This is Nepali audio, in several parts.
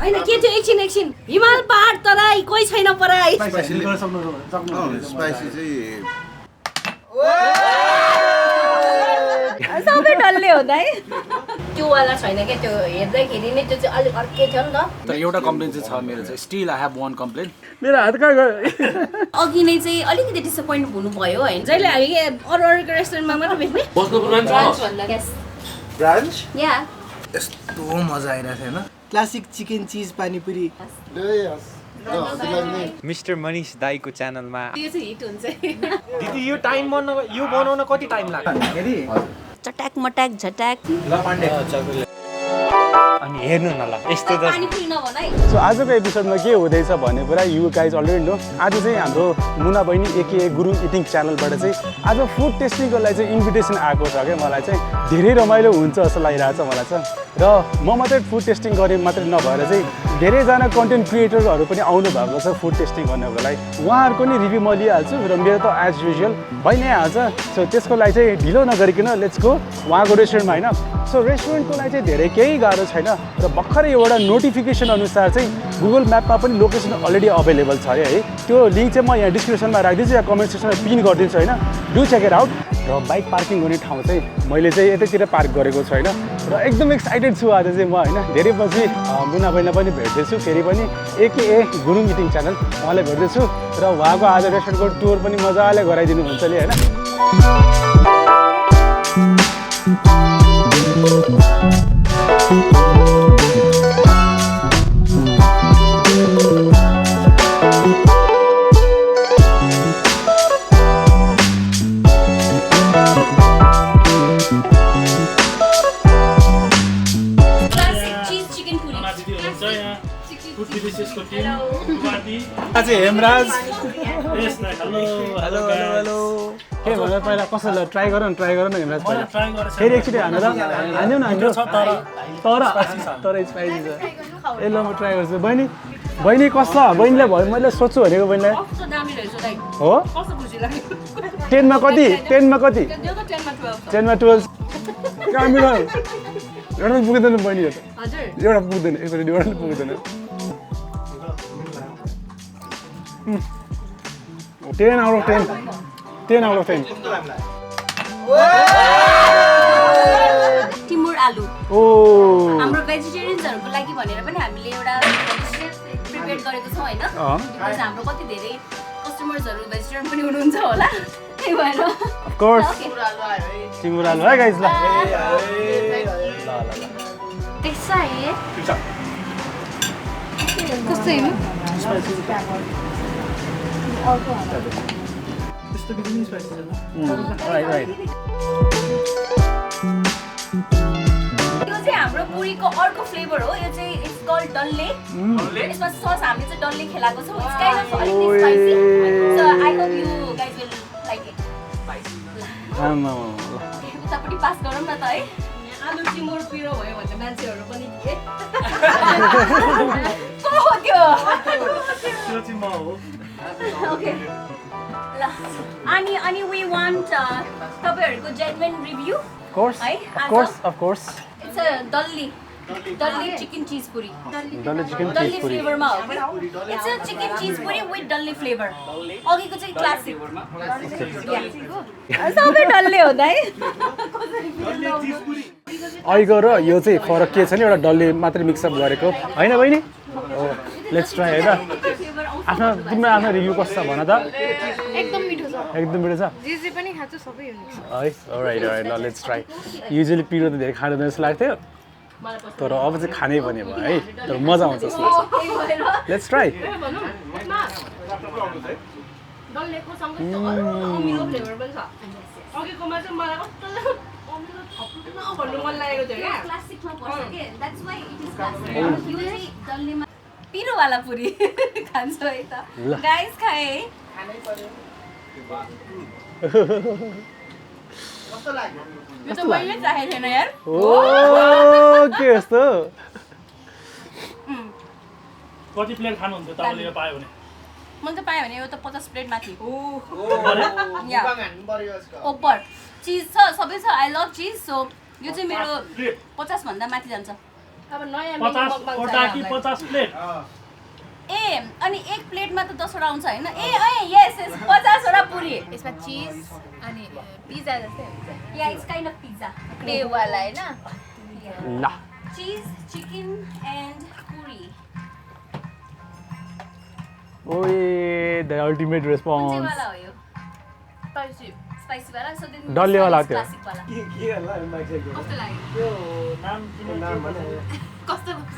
हैन के थियो एकछिन हिमाल पहाड तराई कोही छैन पराई स्पाइसी गर्न स्पाइसी चाहिँ सबै डल्ले हुँदा है त्यो वाला छैन के त्यो हेर्दाखेरि नै त्यो चाहिँ अलिक अर्कै थियो नि त तर एउटा कम्प्लेन चाहिँ छ मेरो चाहिँ still I have one complain मेरो हात कहाँ गयो अघि नै चाहिँ अलिकति डिसपोइन्ट हुनुभयो हैन जहिले हामी अरूको रेस्टुरेन्टमा मात्र भेट्ने ब्रान्च या यस्तो मजा आइरहेको थियो होइन क्लासिक चिकन चिज पानीपुरी मिस्टर मनिष दाईको च्यानलमा त्यो चाहिँ हिट हुन्छ दिदी यो बनाउन कति टाइम लाग्यो चट्याक मट्याक झट्याक अनि हेर्नु न ल यस्तो त पानीपुरी नभन है सो आजको एपिसोडमा के हुँदैछ भन्ने कुरा यु गाइज अलरेडी नो आज चाहिँ हाम्रो मुना बहिनी एके गुरुङ इटिङ च्यानलबाट चाहिँ आज फुड टेस्टिङको लागि चाहिँ इन्भिटेसन आएको छ क्या मलाई चाहिँ धेरै रमाइलो हुन्छ जस्तो लागिरहेको छ मलाई चाहिँ र म मात्रै फुड टेस्टिङ गरेँ मात्रै नभएर चाहिँ धेरैजना कन्टेन्ट क्रिएटरहरू पनि आउनु भएको छ फुड टेस्टिङ गर्नको लागि उहाँहरूको नि रिभ्यू म लिइहाल्छु र मेरो त एज युजुअल भइ नै हाल्छ सो त्यसको लागि चाहिँ ढिलो नगरिकन लेट्स गो उहाँको रेस्टुरेन्टमा होइन सो रेस्टुरेन्टको लागि चाहिँ धेरै केही गाह्रो छैन र भर्खरै एउटा नोटिफिकेसन अनुसार चाहिँ गुगल म्यापमा पनि लोकेसन अलरेडी अभाइलेबल छ अरे है त्यो लिङ्क चाहिँ म यहाँ डिस्क्रिप्सनमा राखिदिन्छु या कमेन्ट सेक्सनमा पिन गरिदिन्छु होइन डु चेक इट आउट र बाइक पार्किङ गर्ने ठाउँ चाहिँ मैले चाहिँ यतैतिर पार्क गरेको छु होइन र एकदम एक्साइटेड छु आज चाहिँ म होइन धेरै पछि मुना बहिनीलाई पनि भेट्दैछु फेरि पनि एके गुरुङ इटिङ च्यानल उहाँलाई भेट्दैछु र उहाँको आज रेस्टुरेन्टको टुर पनि मजाले गराइदिनुहुन्छ नि होइन आज हेमराज हेलो के भन्नु पहिला कसैलाई ट्राई गर न हेमराज पहिला फेरि एकचोटि हान्नु त हान्यौ न हाम्रो तर स्पाइसी छ ए ल म ट्राई गर्छु बहिनी कस्तो बहिनीलाई भयो मैले सोध्छु भनेको बहिनीलाई हो 10मा कति 10मा 12 कहाँ मिल्यो एउटा पुग्दैन बहिनी एउटा पुग्दैन एकचोटि एउटा पुग्दैन 10 out of 10 टिमुर आलु ओ हाम्रो भेजिटेरियन्सहरुको लागि भनेर पनि हामीले एउटा प्रिपेयर गरेको छौं हैन बिकज हाम्रो कति धेरै कस्टमर्सहरु भेजिटेरियन पनि हुनुहुन्छ होला त्यही भएर अफ कोर्स टिमुर आलु है गाइस ल त्यसै है कस्तो है राइट यो चाहिँ हाम्रो पुरीको अर्को फ्लेभर हो यो चाहिँ इट्स कल्ड डल्ले यसमा सस हामीले चाहिँ डल्ले खेलाएको छौं इट्स काइन्ड अफ अलिकति spicy so I hope you guys will like it उतापट्टि पास गरौँ न त है आलु टिमुर पिरो भयो भने मान्छेहरु पनि के को हो त्यो चाहिँ म हो ओके अनि we want तपाईहरुको genuine review Of course. It's a dolly chicken cheese puri. Dolly chicken cheese Dolly puri. flavor ma ho. It's a chicken cheese puri with dolly flavor. अघिको चाहिँ क्लासिक. सबै डल्ले हुँदा है. अहिलेको र यो चाहिँ फरक के छ नि एउटा डल्ले मात्रै मिक्सअप गरेको हैन बहिनी लेट्स ट्राई हैन तिम्रो आफ्नो रिभ्यू कस्तो छ भन त एकदम मिठो छ एकदम मिठो छ जे जे पनि खान्छ सबै युनिक छ है अलराइट ल लेट्स ट्राई युजुअली पिरो त धेरै खाँदैन जस्तो लाग्थ्यो तर अब चाहिँ खानै पनि भयो है तर मजा आउँछ जस्तो लाग्छ लेट्स ट्राई डल्लेको सँगै अमिलो फ्लेभर पनि छ अघिकोमा चाहिँ मलाई कस्तो भन्नु मन लागेको थियो क्या क्लासिकमा पर्छ के that's why it is classic यो चाहिँ डल्लेमा पिरो वाला पुरी खान्छ है त गाइस खाए है खानै पर्यो कस्तो लाग्यो यो त मैले चाहेको थिएन यार ओ के यस्तो कति प्लेट खानुहुन्छ तपाईले यो पायो भने मैले त पाएँ भने यो त 50 प्लेट माथि ओपर चिज छ सबै छ आई लभ चिज सो यो चाहिँ मेरो 50 भन्दा माथि जान्छ अब नयाँ 50 कि 50 प्लेट ए अनि एक प्लेटमा त 10 वटा आउँछ हैन ए यस 50 वटा पुरी यसमा चिज अनि पिज्जा जस्तै हुन्छ yeah it's kind of pizza day वाला हैन ल cheese chicken and puri ओए द अल्टिमेट कुन चाहिँ रेस्पोन्स वाला हो यो स्पाइसी स्पाइसी वाला सो देन डल्ले वाला त्यो। क्लासिक वाला के होला माइक चाहिँ कस्तो लाग्यो त्यो नाम किन नाम भने कस्तो लाग्छ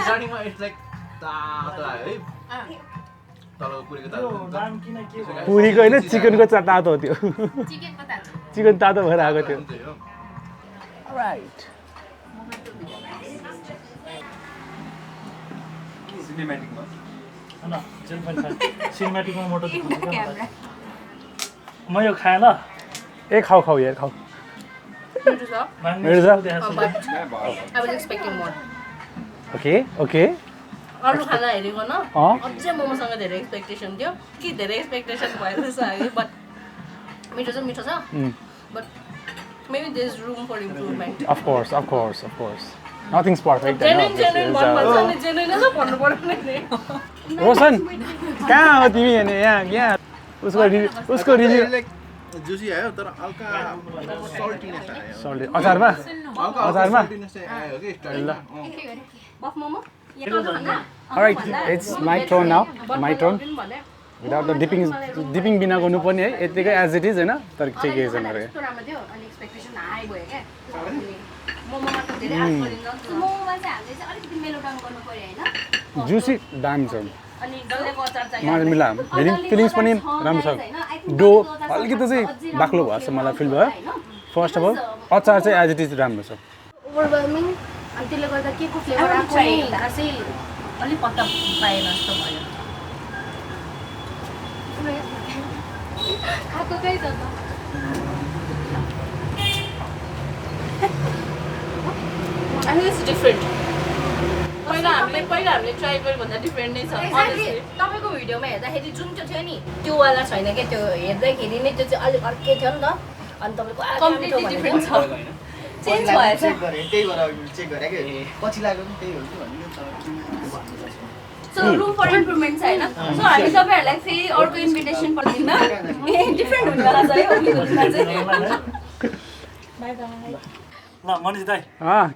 गाडीमा इट्स लाइक तातो आयो है तलको पुरीको त्यो नाम किन के भयो पुरीको होइन चिकनको तातो हो त्यो चिकन पता चिकन तातो भएर आएको थियो राइट सिनेमेटिकमा हैन जेल पनि छ सिनेमेटिकमा मोटो देख्छ क्या मलाई। म यो खाएँ ल ए खाऊ खाऊ यार खाऊ मिठो छ माग्ने मेरो छ? देखाएको छ। I was expecting more okay okay अरू खाना हेरिकन अँ अझै मोमोसँग धेरै एक्सपेक्टेसन थियो कि धेरै एक्सपेक्टेसन भएर जस्तो लाग्यो बट मिठो छ but maybe there is room for improvement of course nothing's perfect genuine मन भन्छ नि जेन्युन नै भन्नु पर्ने नि रोशन कहाँ हो तिमी हेर्ने यहाँ उसको रिभ्यू जुसी आयो तर हल्का सल्टीनेस आयो सल्टी अचारमा हल्का अचारमा? सल्टीनेस चाहिँ आयो कि स्टार्टिङमा बफ momo Alright, it's my turn now. My turn. Without the dipping बिना गर्नुपर्ने है यतिकै एज इट इज होइन तर चाहिँ केही छैन अरे राम्रो थियो अनि एक्सपेक्टेसन हाई भयो क्या मोमोमा त धेरै आश गरिन्छ मोमोमा चाहिँ हामीले चाहिँ अलिकति मेलोडाउन गर्नु पर्यो हैन जुसी दामी छ अनि डल्लेको अचार चाहियो मलाई मिला फिलिङ्स पनि राम्रो छ डो अलिकति चाहिँ बाक्लो भएको छ मलाई फिल भयो फर्स्ट अफ अल अचार चाहिँ एज इट इज राम्रो छ ओभरवेलमिङ अनि त्यसले गर्दा के को फ्लेभर आएको नि खासै अलिक पत्ता पाएन जस्तो भयो खाएको कहीँ छ त अनि इट्स डिफरेन्ट पहिला हामीले ट्राई गर्यो भन्दा डिफरेन्ट नै छ तपाईँको भिडियोमा हेर्दाखेरि जुन चाहिँ थियो नि त्यो वाला छैन क्या त्यो हेर्दाखेरि नै त्यो चाहिँ अलिक अर्कै थियो नि त अनि तपाईँको कम्प्लिटली डिफरेन्ट छ चेन्ज भएछ त्यही भएर चेक गरे के पछि लाग्यो नि त्यही हो कि भन्नु सो रुम फर इम्प्रुभमेन्ट छ हैन सो हामी तपाईँहरूलाई फेरि अर्को इन्भिटेसन पठाउँदा डिफरेन्ट हुनेवाला छ है होलीमा चाहिँ ल मनिष दाइ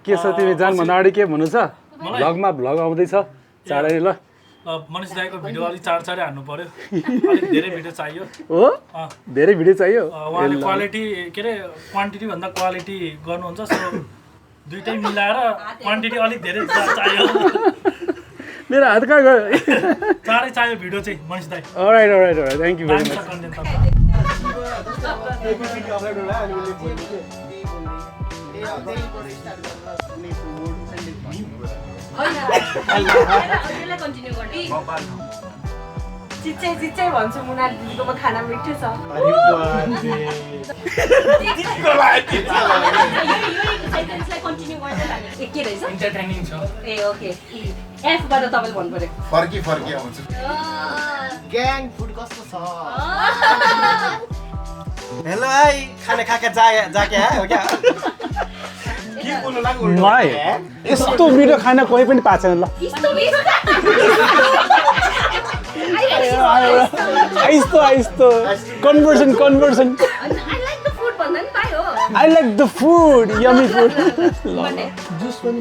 के छ तिमी जानभन्दा अगाडि के भन्नु छ भ्लगमा भ्लग आउँदैछ चाँडै ल मनिष दाइको भिडियो अलिक चाँडै हान्नु पर्यो अलिक धेरै भिडियो चाहियो हो धेरै भिडियो चाहियो उहाँले क्वालिटी के अरे क्वान्टिटी भन्दा क्वालिटी गर्नुहुन्छ सो दुइटै मिलाएर क्वान्टिटी अलिक धेरै चाहियो मेरो हात कहाँ गयो चाँडै चाहियो भिडियो चाहिँ मनिष दाइ all right thank you very much content continue गर्ने चिच्चै भन्छु मुना दिदीकोमा खाना मिठो छ कन्टिन्यू गर्दै लाने के रहेछ इन्टरटेनिङ छ ए ओके एफबाट तपाईँले भन्नु पर्यो फर्की आउँछु ग्याङ फुड कस्तो छ हेलो भाइ खाना खाका जाके हो क्या के बोल्नु लाग्यो मलाई यस्तो मिठो खाना कोही पनि पाएको छैन ल आइस्तो conversion I like the food, yummy food. Juice पनि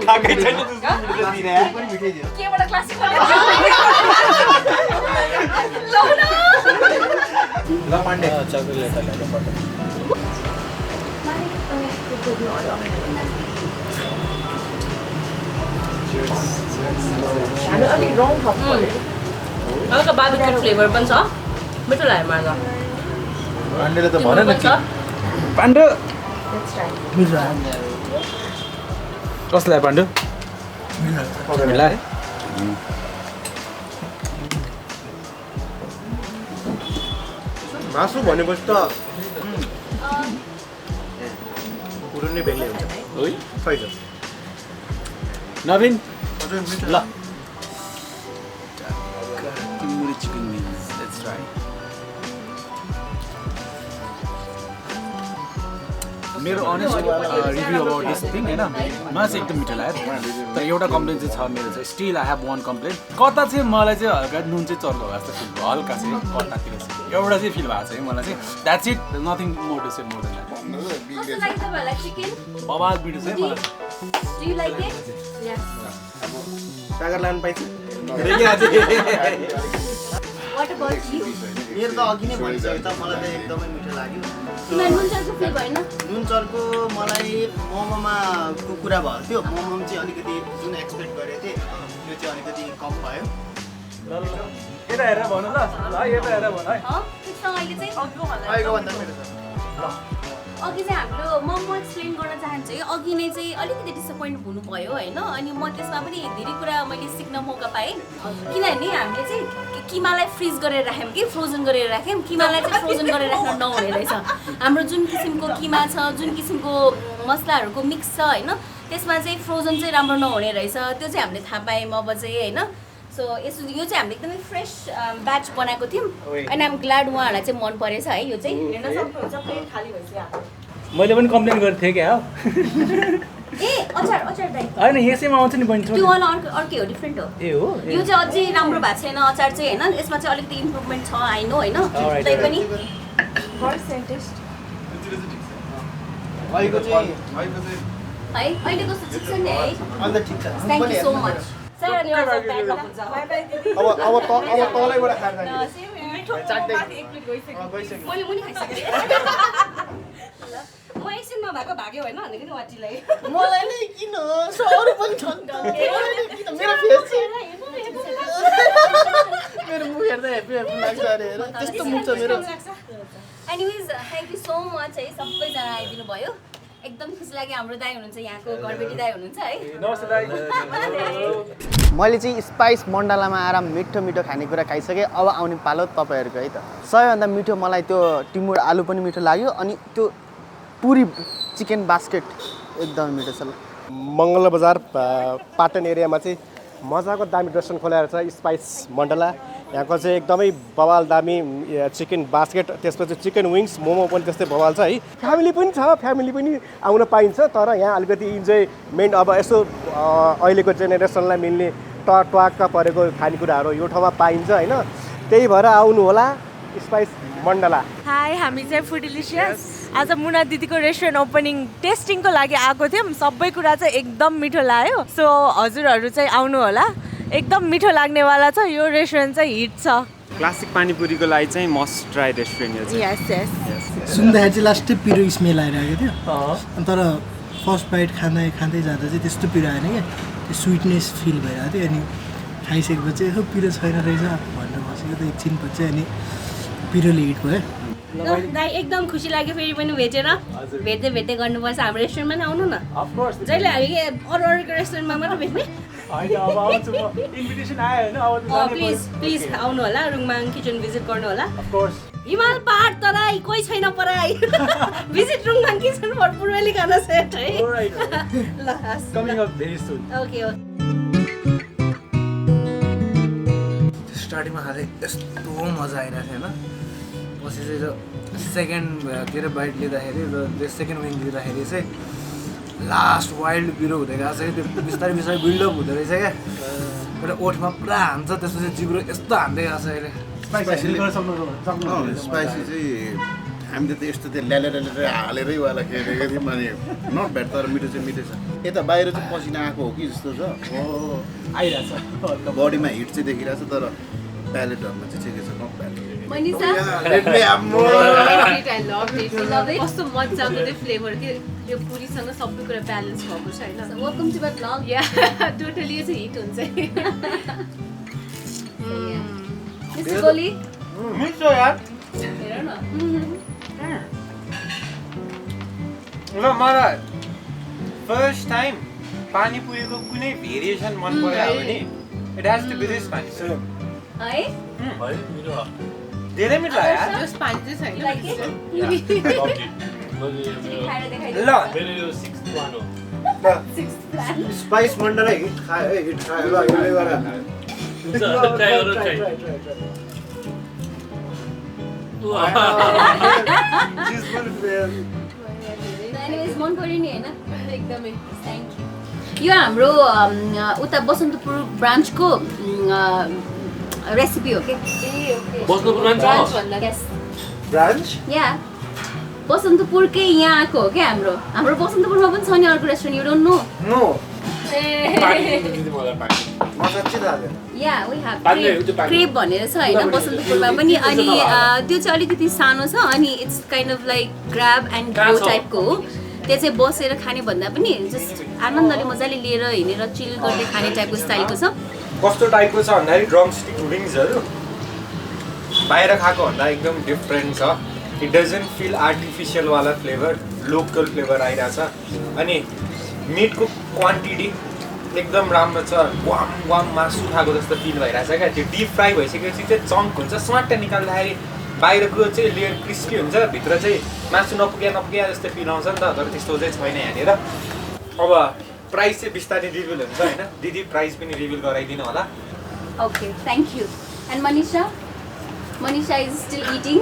खाकै छैन जुस दिने पनि मिठै दियो केबाट क्लासिक ल पाण्डे चकलेट अलिक रङ थप्नु हल्का बार्बिक्यू फ्लेभर पनि छ मिठो लाग्यो मलाई पाण्डेले त भने न पाण्डु कसलाई पाण्डु मिला मासु भनेपछि त पुरो नै बेग्लै हुन्छ है खै त नवीन ल Kimuri chicken wings. That's right. मेरो honest review about this thing होइन मलाई चाहिँ एकदम मिठो लाग्यो तर एउटा कम्प्लेन चाहिँ छ मेरो चाहिँ still I have one complain कता चाहिँ मलाई चाहिँ हल्का नुन चाहिँ चर्को भएको जस्तो फिल भयो हल्का चाहिँ कतातिर चाहिँ एउटा चाहिँ फिल भएको छ है मलाई चाहिँ that's it nothing more to say more than that कस्तो लाग्यो तपाईँहरूलाई चिकन बवाल मिठो चाहिँ मलाई do you like it yes Sagar लानु पाइन्छ व्हाट अबाउट यु मेरो त अघि नै भनिसक्यो त मलाई त एकदमै मिठो लाग्यो तिमीलाई नुन चर्को फिल भएन नुन चर्को मलाई मोमोमा कुरा भएको थियो मोमो चाहिँ अलिकति जुन एक्सपेक्ट गरेको थिएँ त्यो चाहिँ अलिकति कम भयो यता हेरेर भन ल यता हेरेर भन है त्यससँग अहिले चाहिँ अहिलेको भन्दा मेरो छ अघि चाहिँ हाम्रो म एक्सप्लेन गर्न चाहन्छु है अघि नै चाहिँ अलिकति डिसपोइन्ट हुनुभयो होइन अनि म त्यसमा पनि धेरै कुरा मैले सिक्न मौका पाएँ किनभने हामीले चाहिँ किमालाई फ्रिज गरेर राख्यौँ कि फ्रोजन गरेर राख्यौँ किमालाई चाहिँ फ्रोजन गरेर राख्न नहुने रहेछ हाम्रो जुन किसिमको किमा छ जुन किसिमको मसलाहरूको मिक्स छ होइन त्यसमा चाहिँ फ्रोजन चाहिँ राम्रो नहुने रहेछ त्यो चाहिँ हामीले थाहा पायौँ अब चाहिँ होइन सो यसो यो चाहिँ हामीले एकदमै फ्रेस ब्याच बनाएको थियौँ एन्ड आइम ग्ल्याड उहाँहरूलाई चाहिँ मन परेछ है यो चाहिँ हेर्न सक्नुहुन्छ प्लेट खाली भइसक्यो मैले पनि कम्प्लेन गरेको थिएँ क्या ए अचार दाइ होइन यसैमा आउँछ नि बहिनी त्यो वाला अर्कै हो डिफ्रेन्ट हो ए हो यो चाहिँ अझै राम्रो भएको छैन अचार चाहिँ होइन यसमा चाहिँ अलिकति इम्प्रुभमेन्ट छ आई नो होइन तै पनि अहिलेको चाहिँ है अहिले कस्तो ठिक छ नि है अन्त ठिक छ thank you so much sir अनि अब तलैबाट खाएर गइसक्यो मैले पनि खाइसकेँ म एकछिनमा भएको भाग्यो होइन भनेको नि वाटीलाई मलाई नै किन अरू पनि छन् मेरो फेस मेरो मुख हेर्दा हेप्पी लाग्छ अरे हेर त्यस्तो मुख छ मेरो anyways thank you so much है सबैजना आइदिनु भयो एकदम खुसी लाग्यो हाम्रो दाइ हुनुहुन्छ यहाँको घरबेटी दाइ हुनुहुन्छ है नमस्ते दाइ मैले चाहिँ स्पाइस मण्डलामा आएर मिठो मिठो खानेकुरा खाइसकेँ अब आउने पालो तपाईँहरूको है त सबैभन्दा मिठो मलाई त्यो टिमुर आलु पनि मिठो लाग्यो अनि त्यो पुरी चिकन बास्केट एकदमै मिठो छ मङ्गल बजार पाटन एरियामा चाहिँ मजाको दामी रेस्टुरेन्ट खोलेर छ स्पाइस मण्डला यहाँको चाहिँ एकदमै बवाल दामी चिकन बास्केट त्यसपछि चिकन विङ्स मोमो पनि त्यस्तै बवाल छ है फ्यामिली पनि छ फ्यामिली पनि आउन पाइन्छ तर यहाँ अलिकति इन्जोयमेन्ट अब यसो अहिलेको जेनेरेसनलाई मिल्ने ट्वाक्क परेको खानेकुराहरू यो ठाउँमा पाइन्छ होइन त्यही भएर आउनु होला स्पाइस मण्डला हाई हामी चाहिँ फुड डिलिसियस आज मुना दिदीको रेस्टुरेन्ट ओपनिङ टेस्टिङको लागि आएको थियौँ सबै कुरा चाहिँ एकदम मिठो लाग्यो सो हजुरहरू चाहिँ आउनु होला एकदम मिठो लाग्नेवाला छ यो रेस्टुरेन्ट चाहिँ हिट छ क्लासिक पानीपुरीको लागि चाहिँ मस्ट ट्राई रेस्टुरेन्ट यो चाहिँ यस यस सुन्दाखेरि चाहिँ लास्टै पिरो स्मेल आइरहेको थियो तर फर्स्ट बाइट खाँदै जाँदा चाहिँ त्यस्तो पिरो आएन क्या त्यो स्विटनेस फिल भइरहेको थियो अनि खाइसकेपछि यो पिरो छैन रहेछ भनेर बसेको त एकछिनपछि अनि पिरोले हिट भयो दाइ एकदम खुसी लाग्यो फेरि पनि भेटेर भेट्दै गर्नुपर्छ हाम्रो रेस्टुरेन्टमा नि आउनु न जहिले हामी अरूको रेस्टुरेन्टमा मात्र भेट्ने प्लिज आउनु होला रुङमाङ किचन भिजिट गर्नु होला हिमाल पहाड तराई कोही छैन पराई भिजिट रुङमाङ किचन फर पूर्वेली खाना सेट है ल ओके स्टार्टिङमा खाँदै यस्तो मजा आइरहेको थियो होइन पछि चाहिँ सेकेन्ड के अरे बाइट लिँदाखेरि र त्यो सेकेन्ड विङ लिँदाखेरि चाहिँ लास्ट वाइल्ड पिरो हुँदै गएको छ कि त्यो बिस्तारै बिल्डअप हुँदो रहेछ क्या एउटा ओठमा पुरा हान्छ त्यसपछि जिब्रो यस्तो हान्दै गएको छ अहिले स्पाइसी चाहिँ हामीले त यस्तो त्यो ल्यालेर हालेरै वाला खेलेको थियौँ अनि नट ब्याड तर मिठो चाहिँ मिठो छ यता बाहिर चाहिँ पसिना आएको हो कि जस्तो छ आइरहेछ बडीमा हिट चाहिँ देखिरहेको छ तर प्यालेटहरूमा चाहिँ ठिकै छ नट ब्याड कस्तो मजाको त्यो फ्लेभर के यो पुरीसँग सबै कुरा ब्यालेन्स भएको छ होइन welcome to my blog yeah totally यो चाहिँ हिट हुन्छ मिस्टर गोली मिठो यार हेर न ल मलाई फर्स्ट टाइम पानीपुरीको कुनै भेरिएसन मन पर्यो भने it has to be this panipuri है धेरै मिठो लाग्यो यार जस्ट पानी चाहिँ छैन लाइक ल स्पाइस मण्डला हिट खायो है हिट खायो ल यसले गर्दा मन पर्यो नि हैन एकदमै थ्यांक यू यो हाम्रो उता बसन्तपुर ब्रान्चको रेसिपी हो के बसन्तपुर ब्रान्च या बसन्तपुरकै यहाँको हो क्या हाम्रो बसन्तपुरमा पनि छ नि अर्को restaurant you don't know yeah we have crab भनेर छ हैन बसन्तपुरमा पनि अनि त्यो चाहिँ अलिकति सानो छ अनि it's kind of like grab and go टाइपको हो त्यो चाहिँ बसेर खाने भन्दा पनि जस्ट आनन्दले मजाले लिएर हिँडेर चिल गर्दै खाने टाइपको स्टाइलको छ कस्तो टाइपको छ भन्दाखेरि ड्रमस्टिक विङ्सहरू बाहिर खाएको भन्दा एकदम डिफ्रेन्ट छ इट डजन्ट फिल आर्टिफिसियल वाला फ्लेभर लोकल फ्लेभर आइरहेछ अनि मिटको क्वान्टिटी एकदम राम्रो छ वाम वाम मासु खाएको जस्तो फिल भइरहेछ क्या त्यो डिप फ्राई भइसकेपछि चाहिँ चङ्क हुन्छ स्वाट निकाल्दाखेरि बाहिरको चाहिँ लेयर क्रिस्पी हुन्छ भित्र चाहिँ मासु नपुग्या जस्तो फिल आउँछ नि त तर त्यस्तो चाहिँ छैन यहाँनिर अब प्राइस चाहिँ बिस्तारै रिभिल हुन्छ होइन दिदी प्राइस पनि रिभिल गराइदिनु होला okay thank you and Manisha is still eating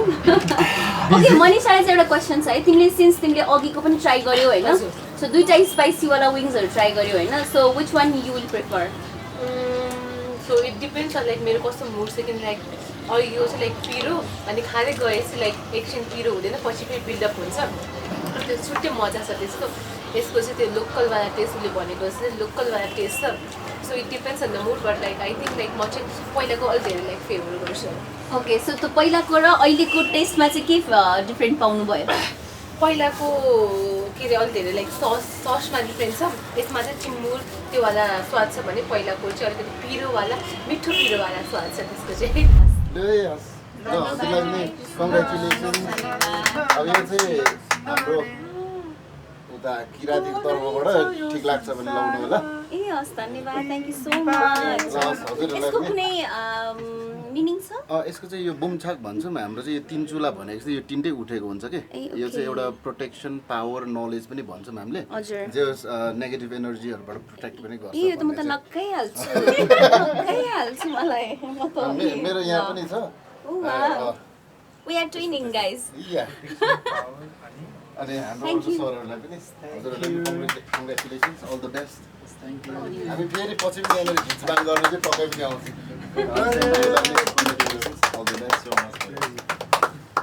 okay मनिषालाई चाहिँ एउटा क्वेसन छ है तिमीले अघिको पनि ट्राई गर्यौ होइन सो दुईटा स्पाइसीवाला विङ्सहरू ट्राई गर्यौ होइन so which one you will prefer so it depends on like मेरो कस्तो मुड छ किन लाइक अघि यो चाहिँ लाइक पिरो अनि खाँदै गएपछि लाइक एकछिन पिरो हुँदैन पछि फेरि बिल्डअप हुन्छ त्यो छुट्टै मजा छ त्यसको चाहिँ त्यो लोकलवाला टेस्ट उसले भनेको जस्तो लोकलवाला टेस्ट छ so it depends on the mood but like I think like म चाहिँ पहिलाको अलिक धेरै लाइक फेभर गर्छु ओके सो त्यो पहिलाको र अहिलेको टेस्टमा चाहिँ के डिफ्रेन्ट पाउनु भयो पहिलाको के अरे अलिक धेरै लाइक ससमा डिफ्रेन्ट छ त्यसमा चाहिँ चिमुर त्योवाला स्वाद छ भने पहिलाको चाहिँ अलिकति पिरोवाला मिठो पिरोवाला स्वाद छ त्यसको चाहिँ हजुरलाई नै कङ्ग्रेचुलेसन अब यो चाहिँ हाम्रो उता किरातीको तर्फबाट ठिक लाग्छ भने लाउनु होला ए हस् धन्यवाद थ्याङ्क यू सो मच यसको कुनै मिनिङ छ यसको चाहिँ यो बुमछाक भन्छौँ हाम्रो चाहिँ यो 3 चुला भनेको चाहिँ यो 3टै उठेको हुन्छ के यो चाहिँ एउटा प्रोटेक्सन पावर नलेज पनि भन्छौँ हामीले जो नेगेटिभ एनर्जीहरुबाट प्रोटेक्ट पनि गर्छ यो त म त लगाइहाल्छु मलाई मेरो यहाँ पनि छ we are training guys अनि हाम्रो सरहरुलाई पनि हजुरहरुलाई congratulations all the best thank you हामी फेरि पछि पनि यहाँनिर खिचबाङ गर्न चाहिँ पक्कै पनि आउँछौँ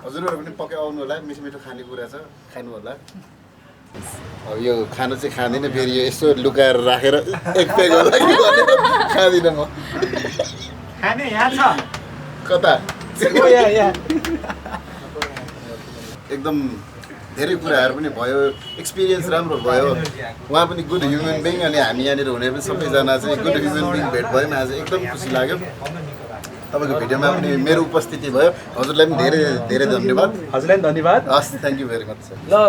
हजुरहरु पनि पक्कै आउनु होला मिठो मिठो खानेकुरा छ खानु होला अब यो खाना चाहिँ खाँदिन फेरि यो यसो लुकाएर राखेर एक पेग होला कि भनेर खाँदिन म खाने यहाँ छ कता यहाँ एकदम धेरै कुराहरू पनि भयो एक्सपिरियन्स राम्रो भयो उहाँ पनि गुड ह्युमन बिङ अनि हामी यहाँनिर हुने पनि सबैजना चाहिँ गुड ह्युमन बिङ भेट भयौँ आज एकदम खुसी लाग्यो तपाईँको भिडियोमा पनि मेरो उपस्थिति भयो हजुरलाई पनि धेरै धेरै धन्यवाद हजुरलाई पनि धन्यवाद हस् थ्याङ्क यू भेरी मच ल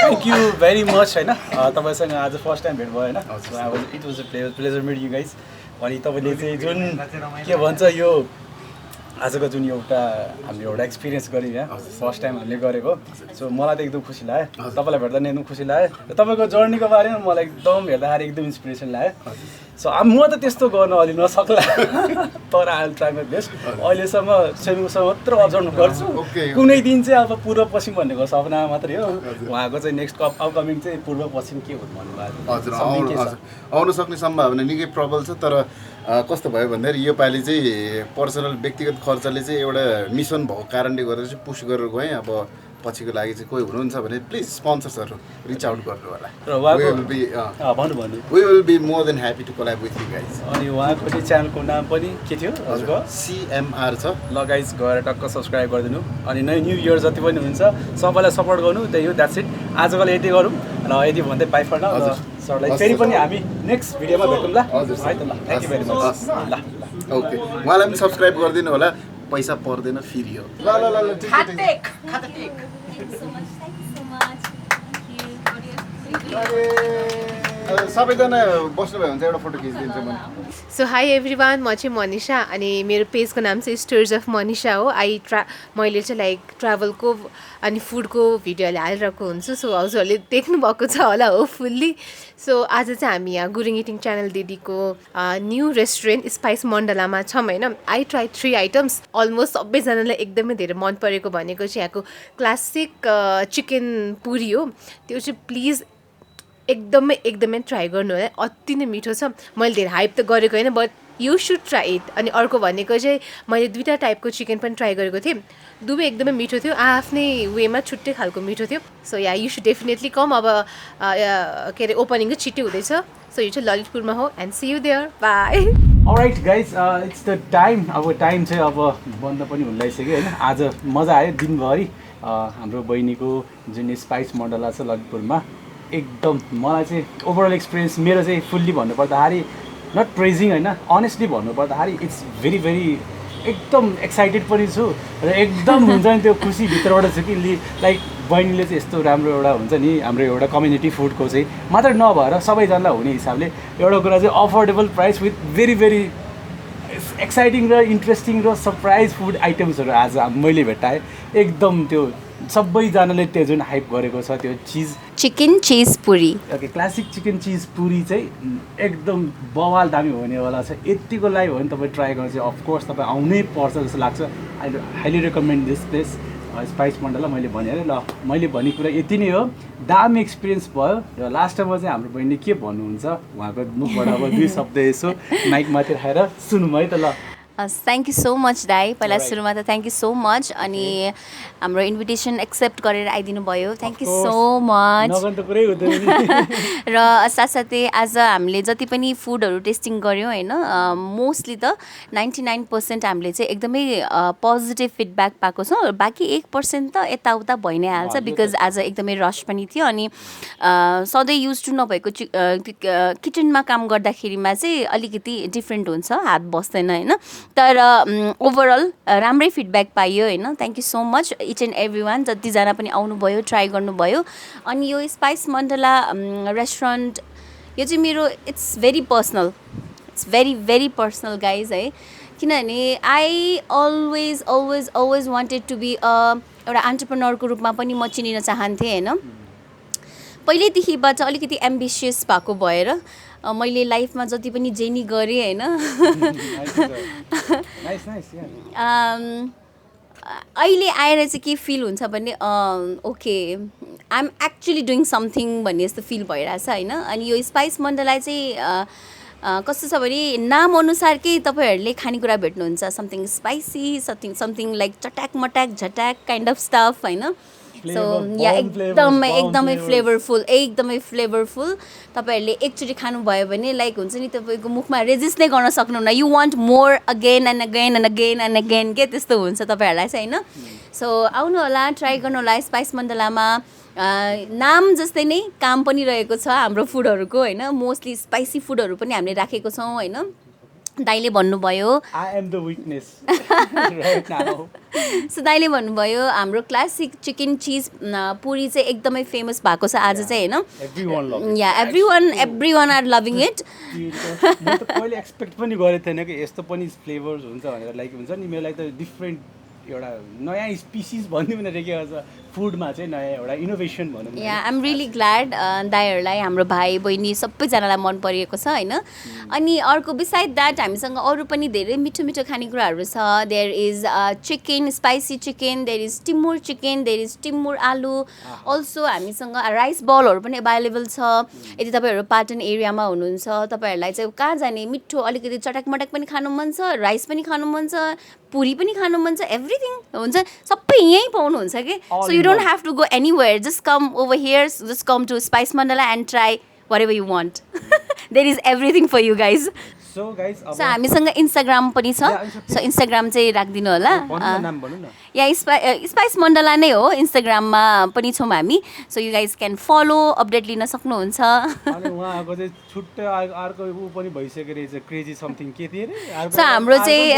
थ्याङ्क यू भेरी मच होइन तपाईँसँग आज फर्स्ट टाइम भेट भयो होइन अब it was a pleasure meet you guys अनि तपाईँले चाहिँ जुन के भन्छ यो आजको जुन एउटा हामीले एउटा एक्सपिरियन्स गऱ्यौँ यहाँ फर्स्ट टाइम हामीले गरेको सो मलाई त एकदम खुसी लाग्यो तपाईँलाई भेट्दा नि एकदम खुसी लाग्यो र तपाईँको जर्नीको बारेमा मलाई एकदम हेर्दाखेरि एकदम इन्सपिरेसन लाग्यो सो अब म त त्यस्तो गर्न अलि नसक्ला तर I will try my best अहिलेसम्म स्विमिङसम्म मात्र अब्जर्भ गर्छु कुनै दिन चाहिँ अब पूर्व पश्चिम भनेको सपना मात्रै हो उहाँको चाहिँ नेक्स्ट अपकमिङ चाहिँ पूर्व पश्चिम के हुनु भन्नुभएको हजुर आउनु सक्ने सम्भावना निकै प्रबल छ तर कस्तो भयो भन्दाखेरि योपालि चाहिँ पर्सनल व्यक्तिगत खर्चले चाहिँ एउटा मिसन भएको कारणले गर्दा चाहिँ पुस गरेर गएँ अब पछिको लागि चाहिँ कोही हुनुहुन्छ भने प्लिज स्पोन्सर्सहरू रिच आउट गर्नु होला we will be more than happy to collab with you guys अनि उहाँको चाहिँ च्यानलको नाम पनि के थियो हजुरको CMR छ ल गाइज गएर टक्क सब्सक्राइब गरिदिनु अनि न्यू इयर जति पनि हुन्छ सबैलाई सपोर्ट गर्नु त्यही हो द्याट्स इट आजको लागि यति गरौँ र यति भन्दै बाइ फर नाउ सरलाई फेरि पनि हामी नेक्स्ट भिडियोमा भेटौँ ल है त ल थ्याङ्क यू भेरी मच ल ओके उहाँलाई पनि सब्सक्राइब गरिदिनु होला पैसा पर्दैन फ्री हो ल सबैजना बस्नुभयो भने चाहिँ एउटा फोटो खिचिदिन्छु म सो हाई एभ्रिवान म चाहिँ मनिषा अनि मेरो पेजको नाम चाहिँ स्टोरीज अफ मनिषा हो मैले चाहिँ लाइक ट्राभलको अनि फुडको भिडियोहरू हालिरहेको हुन्छु सो हजुरहरूले देख्नुभएको छ होला होपफुल्ली सो आज चाहिँ हामी यहाँ गुरुङ इटिङ च्यानल दिदीको न्यू रेस्टुरेन्ट स्पाइस मण्डलामा छौँ होइन आई ट्राई 3 आइटम्स अलमोस्ट सबैजनालाई एकदमै धेरै मन परेको भनेको चाहिँ यहाँको क्लासिक चिकन पुरी हो त्यो चाहिँ प्लिज एकदमै एकदमै ट्राई गर्नु होला, अति नै मिठो छ। मैले धेरै हाइप त गरेको होइन, but you should try it. अनि अर्को भनेको चाहिँ मैले 2टा टाइपको चिकन पनि ट्राई गरेको थिएँ, दुवै एकदमै मिठो थियो, आफ्नै वेमा छुट्टै खालको मिठो थियो। So yeah you should definitely come. अब के अरे ओपनिङ छिट्टै हुँदैछ, सो यो चाहिँ ललितपुरमा हो and see you there, bye. Alright guys, it's the time. अब टाइम चाहिँ अब बन्द पनि हुन लागिसक्यो होइन। आज मजा आयो दिनभरि। हाम्रो बहिनीको जुन स्पाइस मण्डला छ ललितपुरमा, एकदम मलाई चाहिँ ओभरअल एक्सपिरियन्स मेरो चाहिँ फुल्ली भन्नुपर्दाखेरि, नट प्रेजिङ होइन, अनेस्टली भन्नुपर्दाखेरि इट्स भेरी भेरी एकदम एक्साइटेड पनि छु र एकदम हुन्छ नि त्यो खुसी भित्रबाट छु कि लाइक बहिनीले चाहिँ यस्तो राम्रो एउटा हुन्छ नि हाम्रो एउटा कम्युनिटी फुडको चाहिँ मात्र नभएर सबैजनालाई हुने हिसाबले एउटा कुरा चाहिँ affordable price with very very exciting र इन्ट्रेस्टिङ र सरप्राइज फुड आइटम्सहरू आज मैले भेटाएँ। एकदम त्यो सबैजनाले त्यो जुन हाइप गरेको छ त्यो चिकन चिज पुरी, ओके क्लासिक चिकन चिज पुरी चाहिँ एकदम बवाल दामी हुनेवाला छ। यतिको लागि हो भने तपाईँ ट्राई गर्नु चाहिँ अफकोर्स तपाईँ आउनै पर्छ जस्तो लाग्छ। I highly recommend this place spice Mandla. मैले भने ल मैले भन्ने कुरा यति नै हो, दामी एक्सपिरियन्स भयो। र लास्टमा चाहिँ हाम्रो बहिनीले के भन्नुहुन्छ उहाँको मुखबाट अब 2 शब्द यसो माइकमाथि राखेर सुनौँ है त। ल थ्याङ्क यू सो मच दाई। पहिला सुरुमा त थ्याङ्क यू सो मच, अनि हाम्रो इन्भिटेसन एक्सेप्ट गरेर आइदिनु भयो, थ्याङ्क यू सो मच। र साथसाथै आज हामीले जति पनि फुडहरू टेस्टिङ गऱ्यौँ होइन, मोस्टली त 99% हामीले चाहिँ एकदमै पोजिटिभ फिडब्याक पाएको छौँ। बाँकी 1% त यताउता भइ नै हाल्छ, बिकज आज एकदमै रस पनि थियो। अनि सधैँ युज टु नभएको किचनमा काम गर्दाखेरिमा चाहिँ अलिकति डिफ्रेन्ट हुन्छ, हात बस्दैन होइन। तर ओभरअल राम्रै फिडब्याक पाइयो होइन। Thank you so much each and every one, जतिजना पनि आउनुभयो ट्राई गर्नुभयो। अनि यो स्पाइस मण्डला रेस्टुरेन्ट यो चाहिँ मेरो it's very personal, it's very very personal guys है। किनभने I always always always wanted to be एउटा एन्टरप्रेन्योरको रूपमा पनि म चिनिन चाहन्थेँ होइन। पहिल्यैदेखिबाट अलिकति एम्बिसियस भएको भएर मैले लाइफमा जति पनि जेनी गरेँ होइन, अहिले आएर चाहिँ के फिल हुन्छ भने okay I am actually doing something भन्ने जस्तो फिल भइरहेछ होइन। अनि यो स्पाइस मण्डला चाहिँ कस्तो छ भने नाम अनुसारकै तपाईँहरूले खानेकुरा भेट्नुहुन्छ, समथिङ स्पाइसी, समथिङ लाइक चट्याक मट्याक झट्याक काइन्ड अफ स्टफ होइन। सो या एकदमै एकदमै फ्लेभरफुल, एकदमै फ्लेभरफुल। तपाईँहरूले एकचोटि खानुभयो भने लाइक हुन्छ नि तपाईँको मुखमा रेजिस्ट नै गर्न सक्नुहुन्न, you want more again and again and again and again के त्यस्तो हुन्छ तपाईँहरूलाई चाहिँ होइन। सो आउनु होला, ट्राई गर्नु होला स्पाइस मण्डलामा। नाम जस्तै नै काम पनि रहेको छ हाम्रो फुडहरूको होइन, मोस्टली स्पाइसी फुडहरू पनि हामीले राखेको छौँ होइन। दाइले भन्नुभयो सो दाइले भन्नुभयो हाम्रो क्लासिक चिकन चिज पुरी चाहिँ एकदमै फेमस भएको छ आज चाहिँ होइन। Yeah everyone are loving it. म त पहिले एक्सपेक्ट पनि गरेको थिएन कि यस्तो पनि फ्लेभर्स हुन्छ भनेर, लाइक हुन्छ नि मेरो लागि त डिफ्रेन्ट एउटा नयाँ स्पिसिस भन्ने पनि रेखेको छ फुडमा चाहिँ, नयाँ एउटा इनोभेसन भनौँ। या आइ एम रियली ग्ल्याड दाइहरूलाई, हाम्रो भाइ बहिनी सबैजनालाई मन परेको छ होइन। अनि अर्को बिसाइड द्याट हामीसँग अरू पनि धेरै मिठो मिठो खानेकुराहरू छ। There is chicken, spicy chicken, there is timur chicken, there is timur aloo, also हामीसँग राइस बलहरू पनि एभाइलेबल छ। यदि तपाईँहरू पाटन एरियामा हुनुहुन्छ, तपाईँहरूलाई चाहिँ कहाँ जाने मिठो अलिकति चटक मटक पनि खानु मन छ, राइस पनि खानु मन छ, पुरी पनि खानु मन छ, एभ्रिथिङ हुन्छ, सबै यहीँ पाउनुहुन्छ कि। So you don't have to go anywhere, just come over here, just come to Spice Mandala and try whatever you want. There is everything for you guys. So guys, so हामीसँग इन्स्टाग्राम पनि छ, सो इन्स्टाग्राम चाहिँ राखिदिनु होला। या स्पाइस मण्डला नै हो, इन्स्टाग्राममा पनि छौँ हामी। So you guys can follow, update लिन सक्नुहुन्छ। उहाँको चाहिँ छुट्टै अर्को ऊ पनि भइसक्यो रहेछ, क्रेजी समथिङ के थियो रे। सो हाम्रो चाहिँ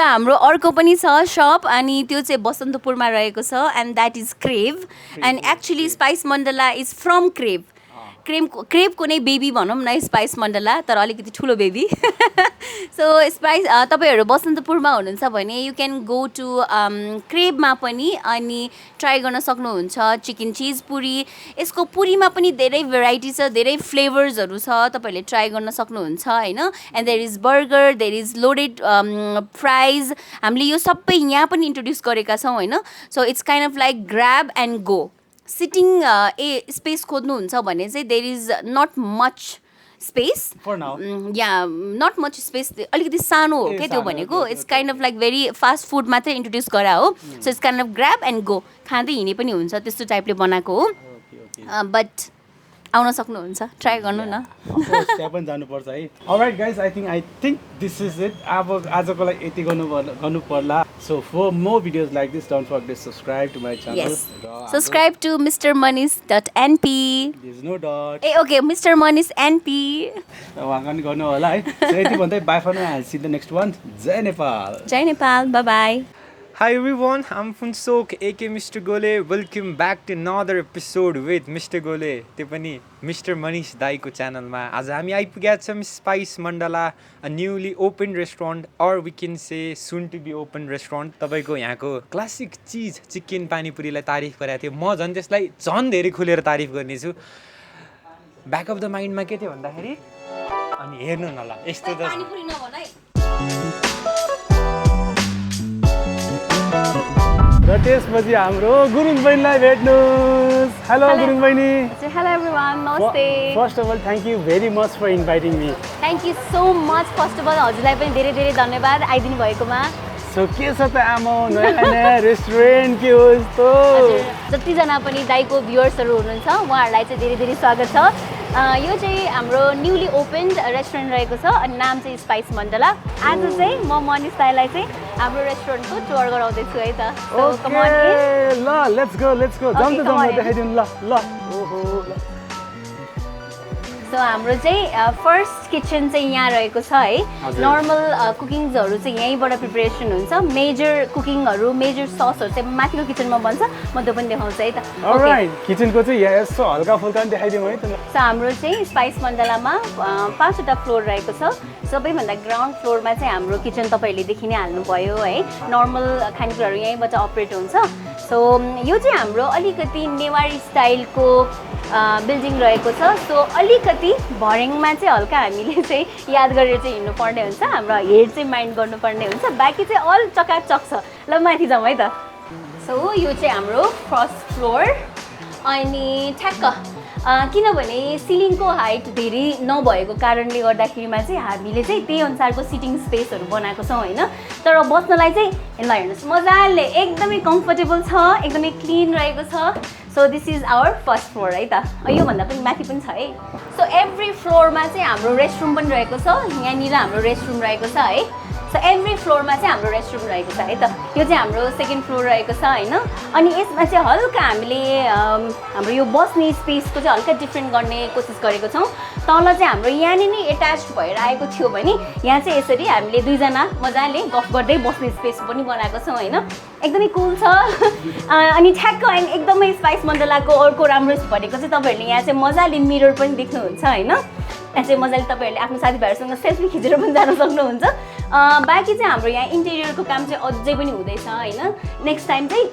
हाम्रो अर्को पनि छ सप, अनि त्यो चाहिँ बसन्तपुरमा रहेको छ, and that is Crave. And actually spice Mandala is from Crave. क्रेभको नै बेबी भनौँ न स्पाइस मण्डला, तर अलिकति ठुलो बेबी। सो स्पाइस तपाईँहरू बसन्तपुरमा हुनुहुन्छ भने यु क्यान गो टु क्रेभमा पनि अनि ट्राई गर्न सक्नुहुन्छ चिकन चिज पुरी। यसको पुरीमा पनि धेरै भेराइटी छ, धेरै फ्लेभर्सहरू छ, तपाईँहरूले ट्राई गर्न सक्नुहुन्छ होइन। And there is burger, there is loaded fries. हामीले यो सबै यहाँ पनि इन्ट्रोड्युस गरेका छौँ होइन। So it's kind of like grab and go. Sitting space खोज्नुहुन्छ भने चाहिँ there is not much space For now. Yeah not much space अलिकति सानो हो क्या त्यो भनेको it's kind of like very fast food मात्रै इन्ट्रोड्युस गरा हो so it's kind of grab and go खाँदै हिँडे पनि हुन्छ त्यस्तो टाइपले बनाएको हो बट आउन सक्नुहुन्छ ट्राई गर्नु न त्यहाँ पनि जानुपर्छ है alright guys I think this is it अब आजको लागि यति गर्नु पर्ला so for more videos like this don't forget subscribe to my channel subscribe to mrmanish.np There's no dot. Ah okay mister Manish NP उहाँ पनि गर्नु होला है So, यति भन्दै bye for now I see the next one जय नेपाल जय Nepal bye bye Hi everyone, I'm Funsok aka Mr. Gole. Welcome back to another episode with Mr. Gole. त्यो पनि Mr. Manish दाईको च्यानलमा आज हामी आइपुगेका छौँ spice Mandla a newly opened restaurant or we can say soon to be open restaurant. तपाईको यहाँको क्लासिक चिज चिकन पानीपुरीलाई तारिफ गरेको थियो म झन् त्यसलाई झन् धेरै खुलेर तारिफ गर्नेछु ब्याक अफ द माइन्डमा के थियो भन्दाखेरि अनि हेर्नु न ल यस्तो त र त्यसपछि हाम्रो गुरुङ बहिनीलाई भेट्नुहोस् हेलो गुरुङ बहिनी हेलो एभ्रिवान नमस्ते first of all thank you very much for inviting me thank you so much first of all हजुरलाई पनि धेरै धेरै धन्यवाद आइदिनु भएकोमा सो के छ त आमा नयाँ रेस्टुरेन्ट के हो यस्तो जतिजना पनि दाईको भ्युअर्सहरू हुनुहुन्छ उहाँहरूलाई चाहिँ धेरै धेरै स्वागत छ यो चाहिँ हाम्रो न्युली ओपन्ड रेस्टुरेन्ट रहेको छ अनि नाम चाहिँ स्पाइस मण्डला आज चाहिँ म मनिष दाईलाई चाहिँ हाम्रो रेस्टुरेन्टको टुर गराउँदैछु है त ल लेट्स गो जम्दै देखाइदिनु ल ओहो सो हाम्रो चाहिँ फर्स्ट किचन चाहिँ यहाँ रहेको छ है नर्मल कुकिङ्सहरू चाहिँ यहीँबाट प्रिपरेसन हुन्छ मेजर कुकिङहरू मेजर ससहरू चाहिँ माथिको किचनमा बन्छ म त्यो पनि देखाउँछु है त अलराइट किचनको चाहिँ यहाँ यसो हल्का फुल्का पनि देखाइदिउँ है त सो हाम्रो चाहिँ स्पाइस मण्डलामा 5वटा फ्लोर रहेको छ सबैभन्दा ग्राउन्ड फ्लोरमा चाहिँ हाम्रो किचन तपाईँहरूले देखि नै हाल्नुभयो है नर्मल खानेकुराहरू यहीँबाट अपरेट हुन्छ सो यो चाहिँ हाम्रो अलिकति नेवारी स्टाइलको बिल्डिङ रहेको छ सो अलिकति भर्याङमा चाहिँ हल्का हामीले चाहिँ याद गरेर चाहिँ हिँड्नुपर्ने हुन्छ हाम्रो हेड चाहिँ माइन्ड गर्नुपर्ने हुन्छ बाँकी चाहिँ अल चकाचक छ ल माथि जाउँ है त सो यो चाहिँ हाम्रो फर्स्ट फ्लोर अनि ठ्याक्क किनभने सिलिङको हाइट धेरै नभएको कारणले गर्दाखेरिमा चाहिँ हामीले चाहिँ त्यही अनुसारको सिटिङ स्पेसहरू बनाएको छौँ होइन तर बस्नलाई चाहिँ ल हेर्नुहोस् मजाले एकदमै कम्फर्टेबल छ एकदमै क्लिन रहेको छ so this is our first floor है त योभन्दा पनि माथि पनि छ है सो एभ्री फ्लोरमा चाहिँ हाम्रो रेस्टरुम पनि रहेको छ यहाँनिर हाम्रो रेस्टरुम रहेको छ है सो एभ्री फ्लोरमा चाहिँ हाम्रो रेस्टरुम रहेको छ है त यो चाहिँ हाम्रो सेकेन्ड फ्लोर रहेको छ होइन अनि यसमा चाहिँ हल्का हामीले हाम्रो यो बस्ने स्पेसको चाहिँ हल्का डिफ्रेन्ट गर्ने कोसिस गरेको छौँ तल चाहिँ हाम्रो यहाँनिर नै एट्याच भएर आएको थियो भने यहाँ चाहिँ यसरी हामीले दुईजना मजाले गफ गर्दै बस्ने स्पेस पनि बनाएको छौँ होइन एकदमै कुल छ अनि ठ्याक्क एकदमै स्पाइस मण्डलाको अर्को राम्रो भनेको चाहिँ तपाईँहरूले यहाँ चाहिँ मजाले मिरर पनि देख्नुहुन्छ होइन यहाँ चाहिँ मजाले तपाईँहरूले आफ्नो साथीभाइहरूसँग सेल्फी खिचेर पनि जान सक्नुहुन्छ बाँकी चाहिँ हाम्रो यहाँ इन्टेरियरको काम चाहिँ अझै पनि हुँदैछ होइन नेक्स्ट टाइम चाहिँ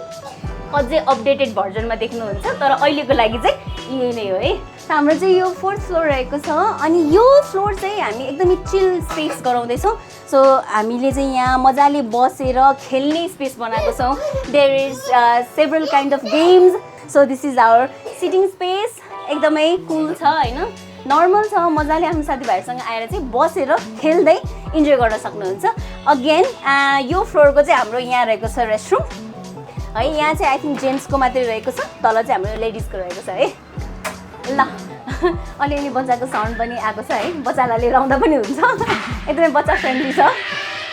अझै अपडेटेड भर्जनमा देख्नुहुन्छ तर अहिलेको लागि चाहिँ यही नै हो है हाम्रो चाहिँ यो 4th फ्लोर रहेको छ अनि यो फ्लोर चाहिँ हामी एकदमै चिल स्पेस गराउँदैछौँ सो हामीले चाहिँ यहाँ मजाले बसेर खेल्ने स्पेस बनाएको छौँ there is several kind of games so this is our sitting space एकदमै कुल छ होइन नर्मल छ मजाले आफ्नो साथीभाइहरूसँग आएर चाहिँ बसेर खेल्दै इन्जोय गर्न सक्नुहुन्छ अगेन यो फ्लोरको चाहिँ हाम्रो यहाँ रहेको छ रेस्टरुम है यहाँ चाहिँ आई थिङ्क जेन्ट्सको मात्रै रहेको छ तल चाहिँ हाम्रो लेडिजको रहेको छ है ल अलिअलि बच्चाको साउन्ड पनि आएको छ है बच्चालाई लिएर आउँदा पनि हुन्छ एकदमै बच्चा फ्रेन्डली छ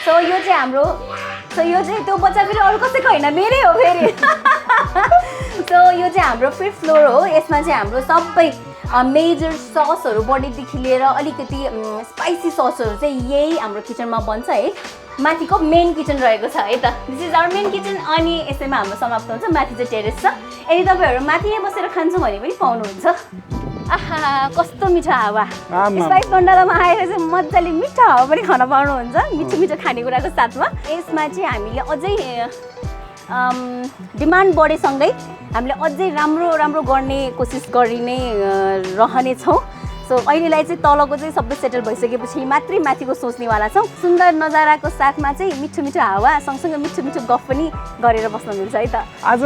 सो यो चाहिँ हाम्रो सो यो चाहिँ त्यो बच्चा फेरि अरू कसैको होइन मेरै हो फेरि सो यो चाहिँ हाम्रो 5th फ्लोर हो यसमा चाहिँ हाम्रो सबै मेजर ससहरू बडीदेखि लिएर अलिकति स्पाइसी ससहरू चाहिँ यही हाम्रो किचनमा बन्छ है माथिको मेन किचन रहेको छ है त this is our main kitchen अनि यसैमा हाम्रो समाप्त हुन्छ माथि चाहिँ टेरेस छ यदि तपाईँहरू माथि नै बसेर खान्छौँ भने पनि पाउनुहुन्छ आहा कस्तो मिठो हावा स्पाइस मण्डलामा आएर चाहिँ मजाले मिठो हावा पनि खान पाउनुहुन्छ मिठो मिठो खानेकुराको साथमा यसमा चाहिँ हामीले अझै डिमान्ड बढेसँगै हामीले अझै राम्रो राम्रो गर्ने कोसिस गरि नै रहनेछौँ सो अहिलेलाई चाहिँ तलको चाहिँ सबै सेटल भइसकेपछि मात्रै माथिको सोच्नेवाला छौँ। सुन्दर नजाराको साथमा चाहिँ मिठो मिठो हावा सँगसँगै मिठो मिठो गफ पनि गरेर बस्न मिल्छ है त। आज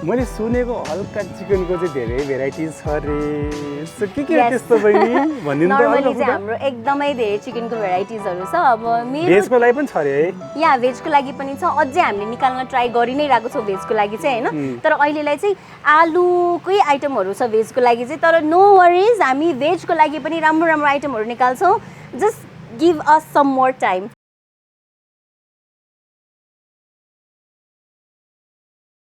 मैले सुनेको हल्का चिकनको चाहिँ धेरै भेराइटिज छ रे, के त्यस्तो बहिनी भनिदिनु त। नर्मली चाहिँ हाम्रो एकदमै धेरै चिकनको भेराइटिजहरू छ। अब मेरो भेजको लागि पनि छ रे है? यहाँ भेजको लागि पनि छ, अझै हामीले निकाल्न ट्राई गरि नै रहेको छौँ भेजको लागि चाहिँ होइन। तर अहिलेलाई चाहिँ आलुकै आइटमहरू छ भेजको लागि चाहिँ, तर नो वरिज हामी भेजको लागि पनि राम्रो राम्रो आइटमहरू निकाल्छौँ। Just give us some more time.